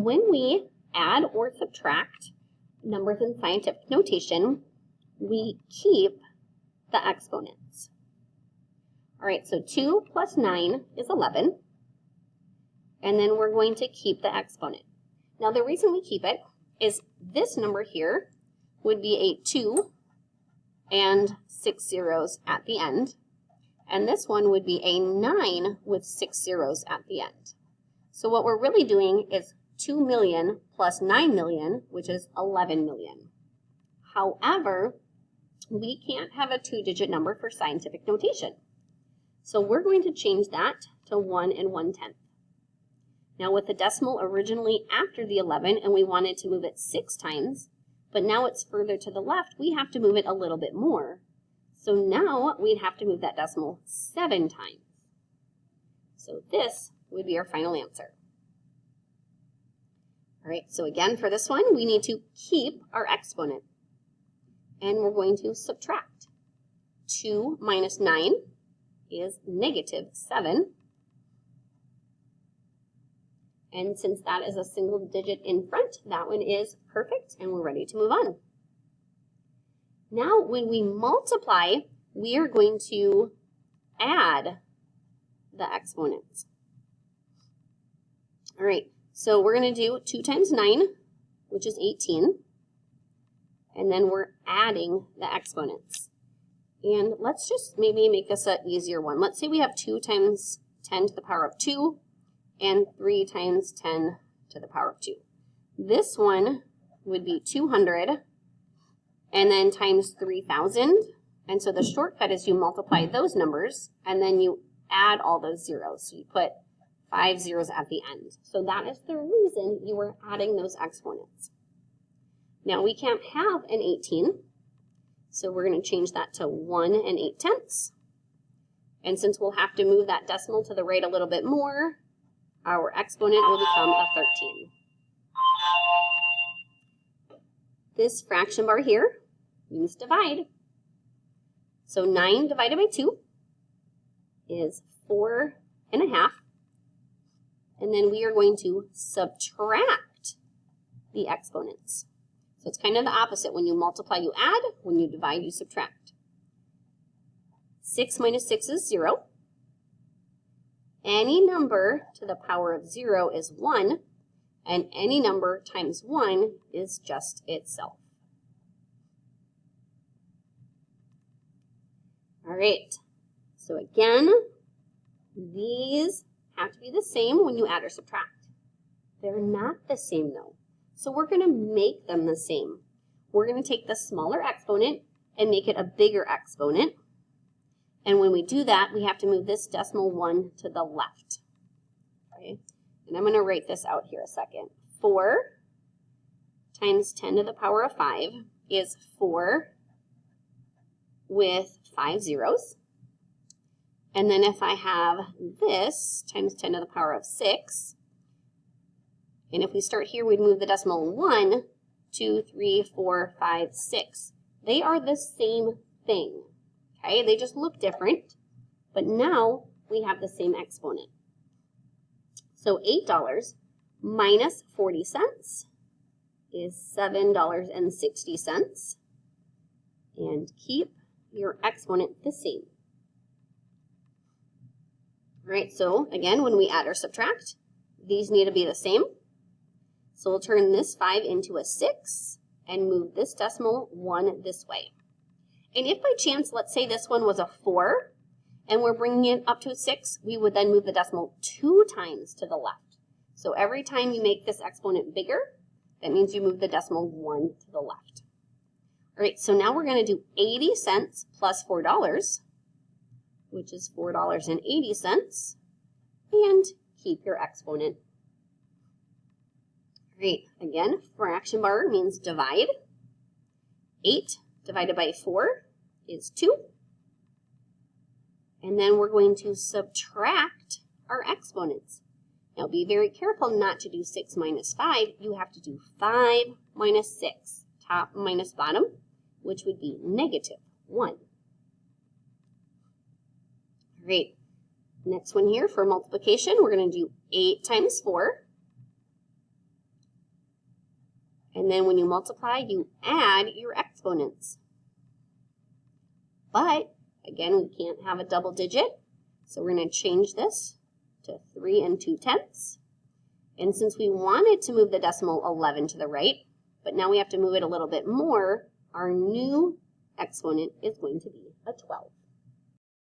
when we add or subtract numbers in scientific notation, we keep the exponents. All right, so 2 plus 9 is 11, and then we're going to keep the exponent. Now, the reason we keep it is this number here would be a 2 and 6 zeros at the end, and this one would be a 9 with 6 zeros at the end. So what we're really doing is 2 million plus 9 million, which is 11 million. However, we can't have a two-digit number for scientific notation. So we're going to change that to 1 1/10. Now with the decimal originally after the 11 and we wanted to move it 6 times, but now it's further to the left, we have to move it a little bit more. So now we'd have to move that decimal 7 times. So this would be our final answer. All right, so again for this one, we need to keep our exponent. And we're going to subtract. 2 minus 9 is -7. And since that is a single digit in front, that one is perfect, and we're ready to move on. Now, when we multiply, we are going to add the exponents. All right, so we're going to do 2 times 9, which is 18. And then we're adding the exponents. And let's just maybe make this an easier one. Let's say we have 2 times 10 to the power of 2 and 3 times 10 to the power of 2. This one would be 200 and then times 3,000. And so the shortcut is you multiply those numbers and then you add all those zeros. So you put 5 zeros at the end. So that is the reason you were adding those exponents. Now we can't have an 18, so we're going to change that to 1 8/10. And since we'll have to move that decimal to the right a little bit more, our exponent will become a 13. This fraction bar here means divide. So 9 divided by 2 is 4.5. And then we are going to subtract the exponents. So it's kind of the opposite. When you multiply, you add. When you divide, you subtract. 6 minus 6 is 0. Any number to the power of 0 is 1, and any number times 1 is just itself. All right, so again, these have to be the same when you add or subtract. They're not the same though. So we're going to make them the same. We're going to take the smaller exponent and make it a bigger exponent. And when we do that, we have to move this decimal 1 to the left. Okay? And I'm going to write this out here a second. 4 times 10 to the power of 5 is 4 with 5 zeros. And then if I have this times 10 to the power of 6, and if we start here, we'd move the decimal 1, 2, 3, 4, 5, 6. They are the same thing, okay? They just look different, but now we have the same exponent. So $8 minus 40 cents is $7.60, and keep your exponent the same. All right, so again, when we add or subtract, these need to be the same. So we'll turn this 5 into a 6 and move this decimal 1 this way. And if by chance, let's say this one was a 4 and we're bringing it up to a 6, we would then move the decimal 2 times to the left. So every time you make this exponent bigger, that means you move the decimal 1 to the left. All right, so now we're going to do 80 cents plus $4, which is $4.80, and keep your exponent. Great. Again, fraction bar means divide. 8 divided by 4 is 2. And then we're going to subtract our exponents. Now be very careful not to do 6 minus 5. You have to do 5 minus 6, top minus bottom, which would be -1. Great. Next one here for multiplication, we're going to do 8 times 4. And then when you multiply, you add your exponents. But, again, we can't have a double digit, so we're going to change this to 3 2/10. And since we wanted to move the decimal 11 to the right, but now we have to move it a little bit more, our new exponent is going to be a 12.